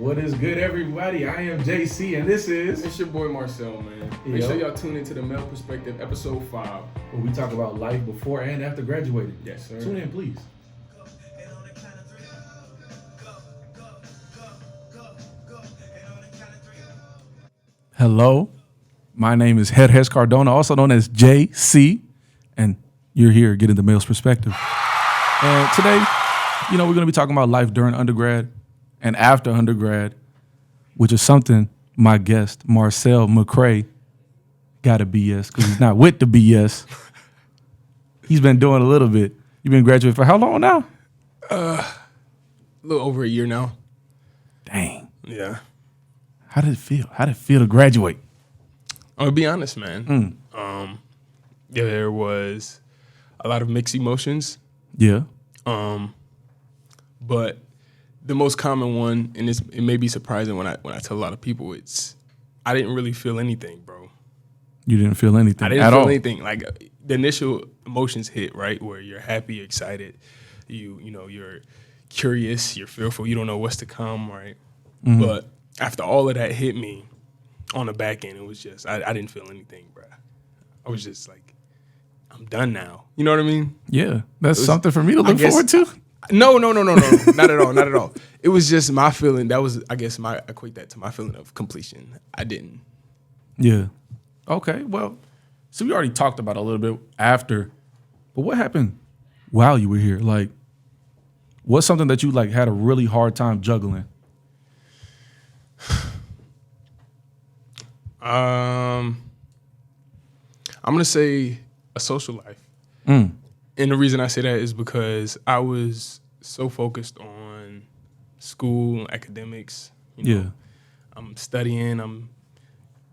What is good, everybody? I am JC, and this is It's your boy Marcel, man. Make sure y'all tune into the Male Perspective, episode 5. where we talk about life before and after graduating. Yes, sir. Tune in, please. Hello, my name is Hes Cardona, also known as JC, and you're here getting the male's perspective. And today, we're going to be talking about life during undergrad and after undergrad, which is something my guest, Marcel McCray, got a BS because he's not with the BS. He's been doing a little bit. You've been graduating for how long now? A little over a year now. Dang. Yeah. How did it feel? How did it feel to graduate? I'm gonna be honest, man. There was a lot of mixed emotions. Yeah. But the most common one, and it may be surprising when I tell a lot of people, it's I didn't really feel anything, bro. You didn't feel anything I didn't at feel all. anything. Like the initial emotions hit, right? Where you're happy, you're excited, you're curious, you're fearful, you don't know what's to come, right? Mm-hmm. But after all of that hit me on the back end, it was just I didn't feel anything, bro. I was just like, I'm done now. You know what I mean? Yeah. That's something for me to I look guess- forward to. No, not at all, not at all. It was just my feeling. That was, I guess, I equate that to my feeling of completion. I didn't. Yeah. Okay. Well, so we already talked about it a little bit after, but what happened while you were here? Like, what's something that you had a really hard time juggling? I'm gonna say a social life, and the reason I say that is because I was so focused on school, academics. Yeah. I'm studying. I'm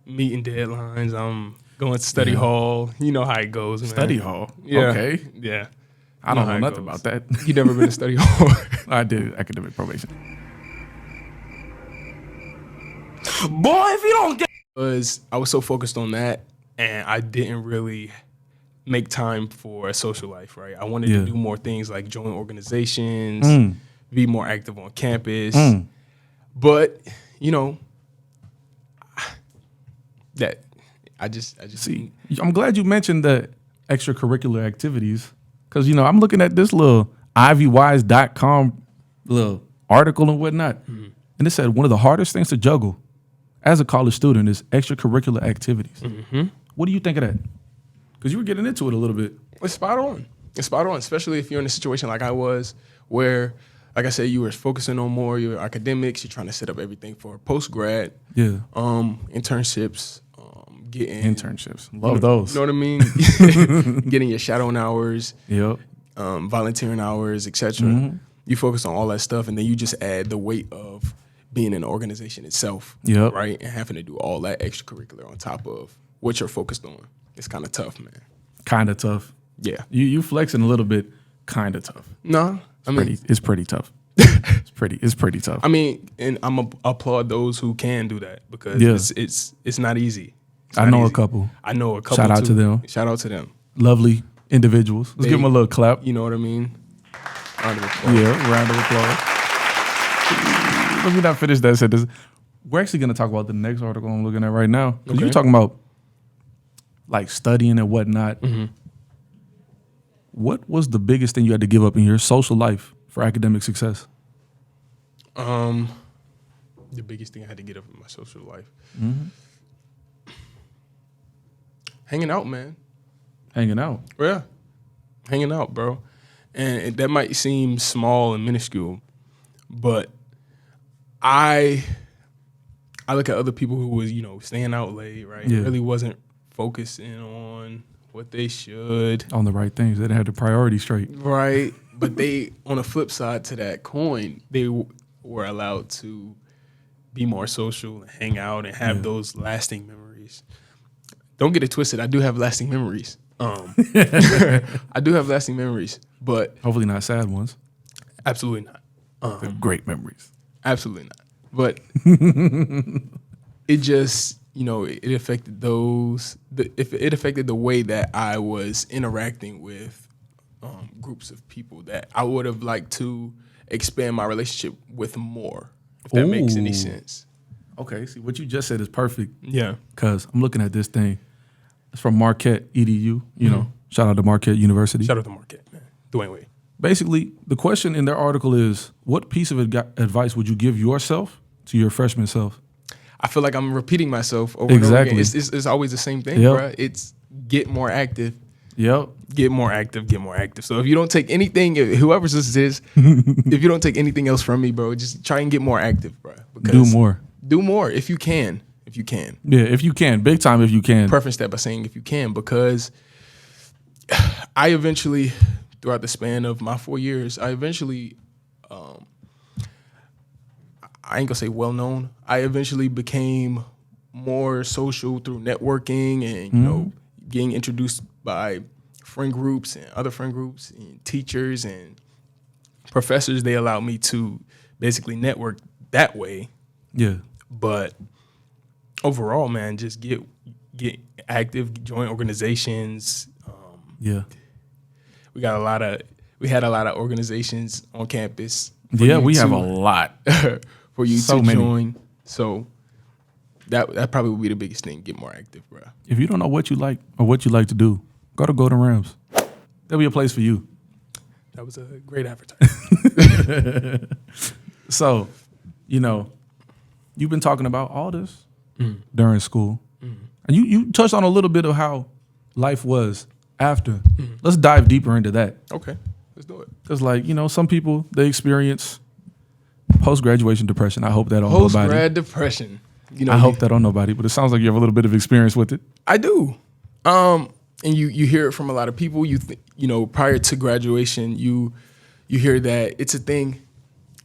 meeting deadlines. I'm going to study hall. You know how it goes, man. Study hall. Yeah. Okay. Yeah. I don't how know it nothing goes. about that. You never been to study hall? I did academic probation. Boy, if you don't get, I was so focused on that, and I didn't really make time for a social life. Right, I wanted Yeah. to do more things like join organizations, be more active on campus, but that I just See, I'm glad you mentioned the extracurricular activities because, I'm looking at this little ivywise.com little article and whatnot. And it said one of the hardest things to juggle as a college student is extracurricular activities. What do you think of that? Because you were getting into it a little bit. It's spot on. It's spot on, especially if you're in a situation like I was, where, like I said, you were focusing on more your academics. You're trying to set up everything for post grad, Yeah. internships, getting Internships. Love those. You know what I mean? Getting your shadowing hours, Yep. volunteering hours, etc. You focus on all that stuff, and then you just add the weight of being in the organization itself, Yep. right? And having to do all that extracurricular on top of what you're focused on. It's kind of tough, man. Kind of tough. Yeah. You flexing a little bit. Kind of tough. No, I mean, It's pretty tough. It's pretty tough. I mean, and I'm applaud those who can do that because Yeah. it's not easy. It's I not know a easy. couple. I know a couple. Shout out too. to them. Shout out to them. Lovely individuals. Let's give them a little clap. You know what I mean? Round of applause. Yeah, round of applause. Let me not finish that sentence. We're actually going to talk about the next article I'm looking at right now. Because you're Okay. talking about studying and whatnot. What was the biggest thing you had to give up in your social life for academic success? The biggest thing I had to get up in my social life. Hanging out, man. Hanging out. Yeah. Hanging out, bro. And that might seem small and minuscule, but I look at other people who was, staying out late, right? Yeah. Really wasn't focusing on what they should. On the right things. They didn't have the priority straight. Right. But they, on the flip side to that coin, they were allowed to be more social and hang out and have those lasting memories. Don't get it twisted. I do have lasting memories. I do have lasting memories, but Hopefully not sad ones. absolutely not. They're great memories. Absolutely not. But it just, it affected it affected the way that I was interacting with groups of people that I would have liked to expand my relationship with more. if that makes any Ooh. sense. Okay, see what you just said is perfect Yeah. because I'm looking at this thing. It's from Marquette EDU. You know, shout out to Marquette University. Shout out to Marquette, man. Dwayne Wade. Basically, the question in their article is, what piece of advice would you give yourself to your freshman self? I feel like I'm repeating myself over and over Exactly. again. It's always the same thing, Yep. bro. It's get more active. Yep. Get more active, get more active. So if you don't take anything, whoever's this is, if you don't take anything else from me, bro, just try and get more active, bro. Do more. Do more if you can. If you can. Yeah, if you can. Big time if you can. Preference that by saying if you can, because I eventually, throughout the span of my 4 years, I eventually, I ain't gonna say well known. I eventually became more social through networking and you know getting introduced by friend groups and other friend groups and teachers and professors. They allowed me to basically network that way. Yeah. But overall, man, just get active, join organizations. Yeah. We had a lot of organizations on campus. for Yeah, you we have to- a lot. for you So to many. join. So that probably would be the biggest thing. Get more active, bro. If you don't know what you like or what you like to do, go to Golden Rams. There'll be a place for you. That was a great advertisement. So, you know, you've been talking about all this during school. And you touched on a little bit of how life was after. Let's dive deeper into that. Okay, let's do it. Because, like, you know, some people, they experience post-graduation depression. I hope that on nobody. Post-grad depression. You know, I hope that on nobody, but it sounds like you have a little bit of experience with it. I do. And you hear it from a lot of people. You know, prior to graduation, you hear that it's a thing.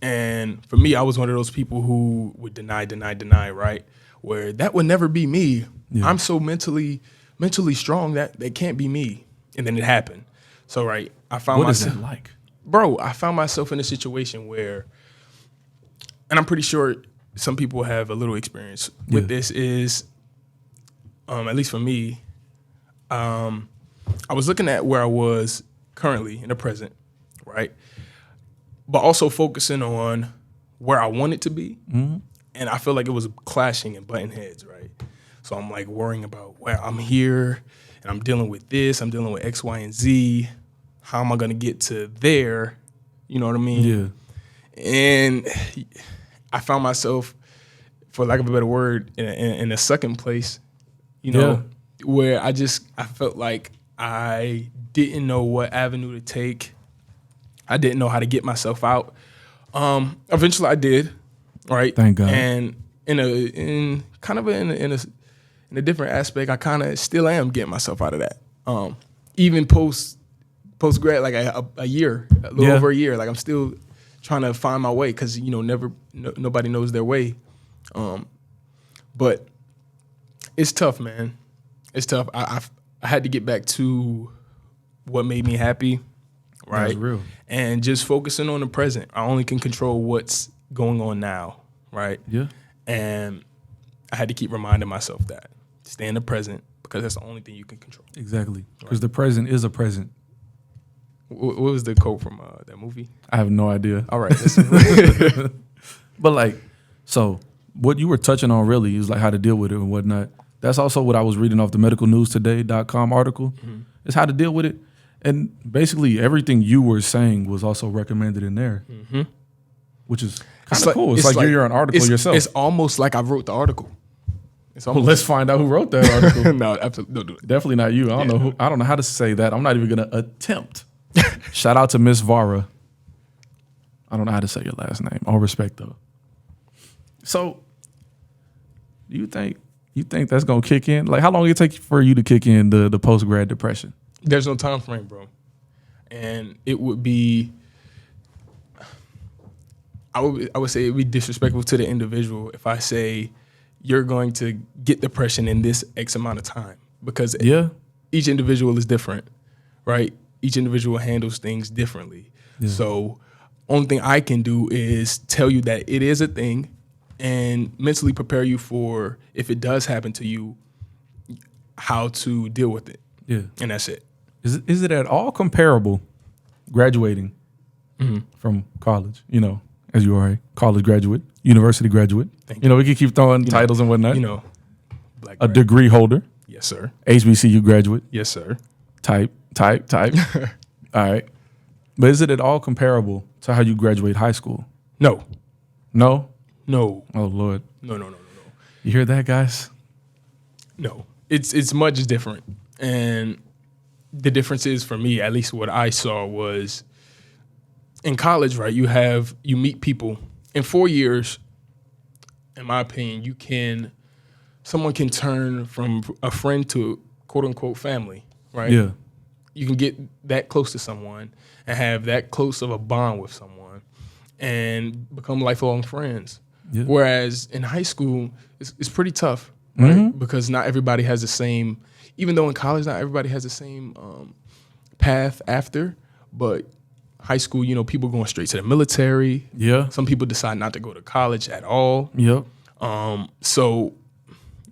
And for me, I was one of those people who would deny, right? Where that would never be me. Yeah. I'm so mentally strong that can't be me. And then it happened. So, right, I found What is myself, it like? bro, I found myself in a situation where, and I'm pretty sure some people have a little experience with Yeah. this is, at least for me, I was looking at where I was currently in the present, right? But also focusing on where I wanted to be. And I feel like it was clashing and butting heads, right? So I'm like worrying about where I'm here and I'm dealing with this, I'm dealing with X, Y, and Z. How am I gonna get to there? You know what I mean? Yeah. And I found myself, for lack of a better word, in a second place, you know, where I felt like I didn't know what avenue to take. I didn't know how to get myself out. Eventually I did, right? Thank God. And in a different aspect, I kind of still am getting myself out of that. Even post grad, like a year, a little Yeah. over a year, like I'm still trying to find my way because you know nobody knows their way. But it's tough, man. It's tough. I had to get back to what made me happy, right? That's real. And just focusing on the present. I only can control what's going on now, right? Yeah. And I had to keep reminding myself that. Stay in the present because that's the only thing you can control. Exactly. Because the present is a present. What was the quote from that movie? I have no idea. All right. That's But like, so what you were touching on really is like how to deal with it and whatnot. That's also what I was reading off the medicalnewstoday.com article. Is how to deal with it. And basically everything you were saying was also recommended in there, which is kind of cool. It's like you're an article yourself. It's almost like I wrote the article. It's Well, almost let's find out who wrote that article. no, absolutely don't do it. Definitely not you. I don't know. I don't know how to say that. I'm not even gonna attempt. Shout out to Miss Vara. I don't know how to say your last name. All respect though. So, do you think that's gonna kick in? Like, how long it take for you to kick in the post grad depression? There's no time frame, bro. And it would be, I would say it would be disrespectful to the individual if I say you're going to get depression in this X amount of time because Yeah. each individual is different, right? Each individual handles things differently. Yeah. So only thing I can do is tell you that it is a thing and mentally prepare you for if it does happen to you, how to deal with it. Yeah. And that's it. Is it at all comparable graduating from college, you know, as you are a college graduate, university graduate. Thank You know, we can keep throwing titles and whatnot. You know, black A grad. degree holder, Yes, sir. HBCU graduate, Yes, sir. type. All right. But is it at all comparable to how you graduate high school? No, No? no, Oh, Lord. no. You hear that, guys? No, it's much different, and the difference is for me, at least what I saw was in college, right? You meet people in 4 years. In my opinion, someone can turn from a friend to quote unquote family, right? Yeah. You can get that close to someone and have that close of a bond with someone and become lifelong friends. Yeah. Whereas in high school, it's pretty tough, right? Mm-hmm. Because not everybody has the same, even though in college, not everybody has the same path after, but high school, you know, people going straight to the military. Yeah. Some people decide not to go to college at all. Yep. So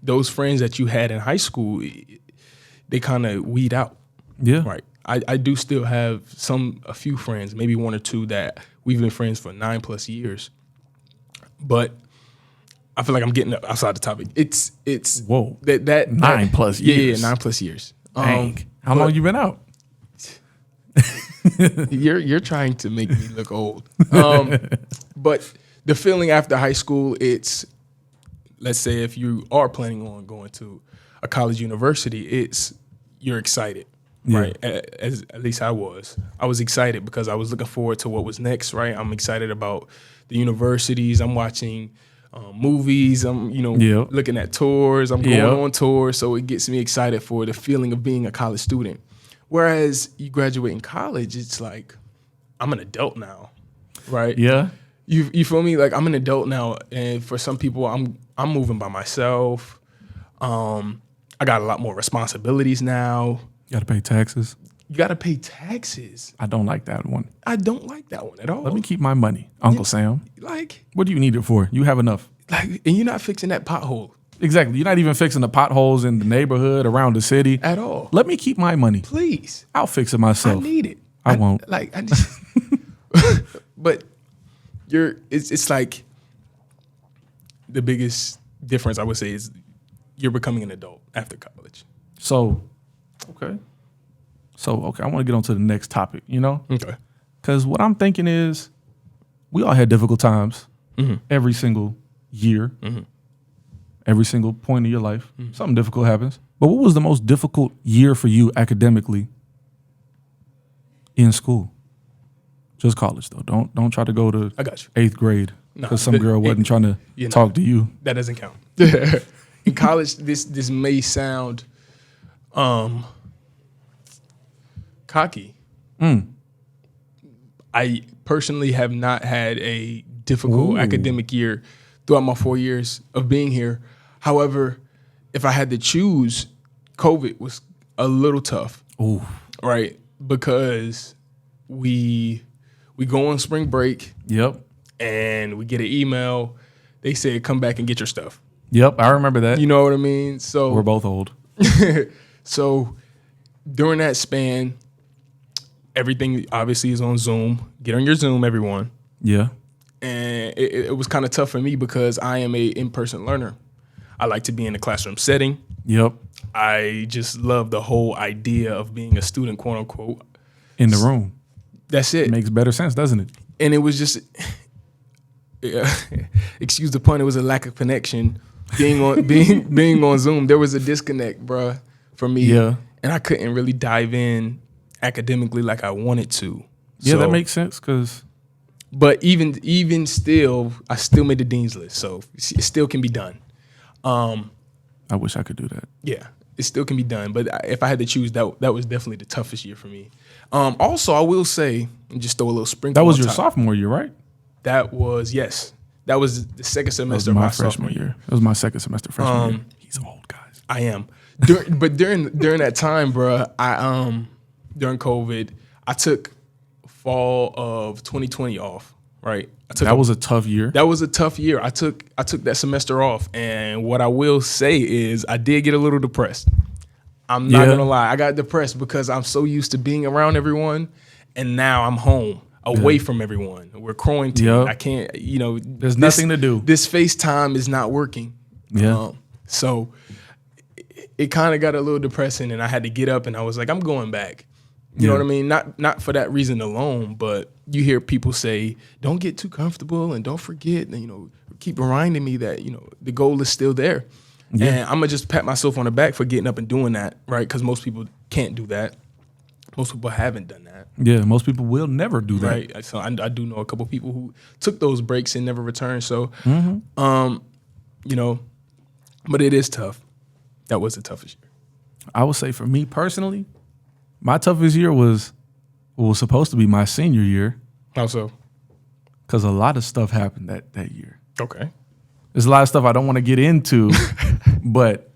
those friends that you had in high school, they kind of weed out. Yeah. Right. I do still have a few friends, maybe one or two that we've been friends for 9+ years. But I feel like I'm getting outside the topic. It's Whoa. that 9+ years. Yeah, 9+ years. Dang. How long you been out? You're trying to make me look old. But the feeling after high school, it's, let's say if you are planning on going to a college university, you're excited. Yeah. Right, at least I was. I was excited because I was looking forward to what was next. Right, I'm excited about the universities. I'm watching movies. I'm Yep. looking at tours. I'm going Yep. on tours, so it gets me excited for the feeling of being a college student. Whereas you graduate in college, it's like I'm an adult now, right? Yeah. You feel me? Like I'm an adult now, and for some people, I'm moving by myself. I got a lot more responsibilities now. You got to pay taxes. You got to pay taxes. I don't like that one. I don't like that one at all. Let me keep my money, Uncle Sam. like, What do you need it for? You have enough. and you're not fixing that pothole Exactly. You're not even fixing the potholes in the neighborhood around the city. at all. Let me keep my money. Please, I'll fix it I myself. need it. I won't. Like I just, but it's like the biggest difference I would say is you're becoming an adult after college. So, okay. I want to get on to the next topic, Okay. Because what I'm thinking is we all had difficult times every single year, every single point of your life. Something difficult happens. But what was the most difficult year for you academically in school? Just college, though. Don't try to go to I got you. 8th grade Nah, because some girl wasn't trying to talk to you. That doesn't count. In college, this may sound cocky. I personally have not had a difficult academic year throughout my 4 years of being here. However, if I had to choose, COVID was a little tough. Ooh. Right? Because we go on spring break Yep. and we get an email. They say, come back and get your stuff. Yep. I remember that. You know what I mean? So We're both old. So during that span, everything obviously is on Zoom. Get on your Zoom, everyone. Yeah. And it was kind of tough for me because I am a in-person learner. I like to be in a classroom setting. Yep. I just love the whole idea of being a student, quote unquote. In the room. That's it. It makes better sense, doesn't it? And it was just, excuse the pun, it was a lack of connection. Being on Zoom, there was a disconnect, bruh, for me. Yeah. And I couldn't really dive in academically like I wanted to. Yeah, So- that makes sense because But even still, I still made the dean's list, so it still can be done. I wish I could do that. Yeah, it still can be done. But if I had to choose, that was definitely the toughest year for me. Also, I will say, and just throw a little sprinkle. That was on your top. That year, right? That was, yes. That was the second That was semester of my my freshman sophomore year. It was my second semester freshman year. He's old, guys. I am. But during that time, bruh, during COVID, I took fall of 2020 off. Right. That was a tough year. That was a tough year. I took that semester off, and what I will say is I did get a little depressed. I'm not gonna lie. I got depressed because I'm so used to being around everyone, and now I'm home. away from everyone. We're quarantined. Yep. I can't, There's nothing to do. This FaceTime is not working. Yeah. So it kind of got a little depressing, and I had to get up and I was like, I'm going back. You know what I mean? Not for that reason alone, but you hear people say, don't get too comfortable and don't forget, and, keep reminding me that, the goal is still there. Yeah. And I'm going to just pat myself on the back for getting up and doing that, right? Because most people can't do that. Most people haven't done that. Yeah, most people will never do that. Right. So I do know a couple of people who took those breaks and never returned. So, but it is tough. That was the toughest year. I would say for me personally, my toughest year was supposed to be my senior year. How so? Because a lot of stuff happened that year. Okay. There's a lot of stuff I don't want to get into, but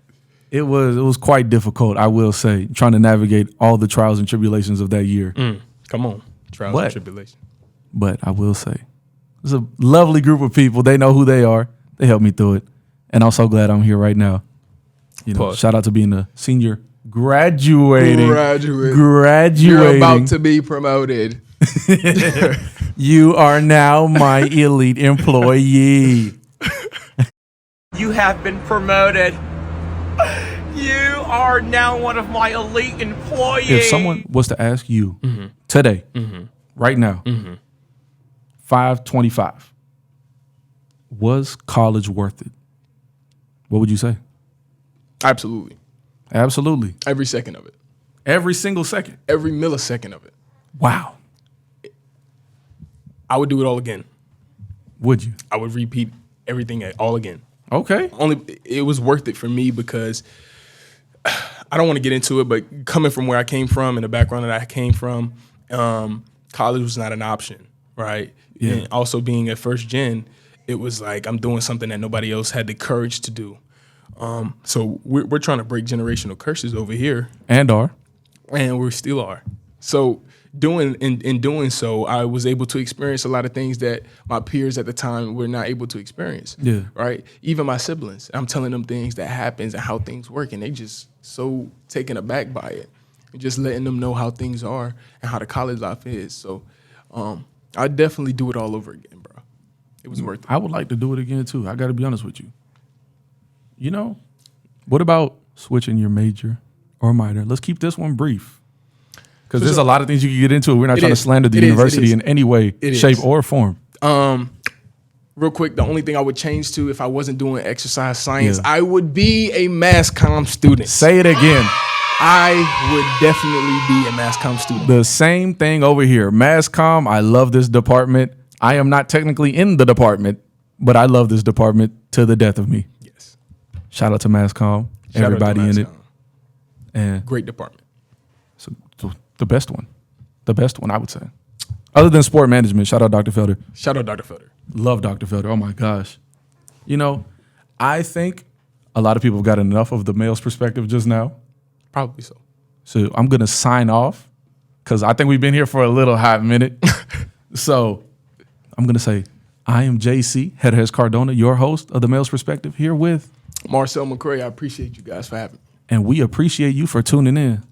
it was quite difficult, I will say, trying to navigate all the trials and tribulations of that year. Come on. Trials and tribulations. But I will say, it's a lovely group of people. They know who they are. They helped me through it. And I'm so glad I'm here right now. Shout out to being a senior graduating. You're about to be promoted. You are now my elite employee. You have been promoted. You are now one of my elite employees. If someone was to ask you today, right now, 525, was college worth it? What would you say? Absolutely. Absolutely. Every second of it. Every single second. Every millisecond of it. Wow. I would do it all again. Would you? I would repeat everything all again. Okay. Only it was worth it for me because I don't want to get into it, but coming from where I came from and the background that I came from, college was not an option, right? Yeah. And also being a first gen, it was like I'm doing something that nobody else had the courage to do. So we're trying to break generational curses over here, and we still are. So in doing so, I was able to experience a lot of things that my peers at the time were not able to experience. Yeah. Right. Even my siblings, I'm telling them things that happens and how things work, and they just so taken aback by it. And just letting them know how things are and how the college life is. So, I definitely do it all over again, bro. It was worth it. I would like to do it again too. I got to be honest with you. What about switching your major or minor? Let's keep this one brief. Because there's a lot of things you can get into. We're not trying to slander the university in any way, shape, or form. Real quick, the only thing I would change to if I wasn't doing exercise science, I would be a mass comm student. Say it again. I would definitely be a mass comm student. The same thing over here. Mass comm, I love this department. I am not technically in the department, but I love this department to the death of me. Yes. Shout out to mass comm, everybody in it. And great department. So the best one. The best one, I would say. Other than sport management, shout out Dr. Felder. Shout out Dr. Felder. Love Dr. Felder. Oh, my gosh. I think a lot of people have got enough of the male's perspective just now. Probably so. So I'm going to sign off because I think we've been here for a little hot minute. So I'm going to say, I am JC, Jerez Cardona, your host of The Male's Perspective, here with Marcel McCray. I appreciate you guys for having me. And we appreciate you for tuning in.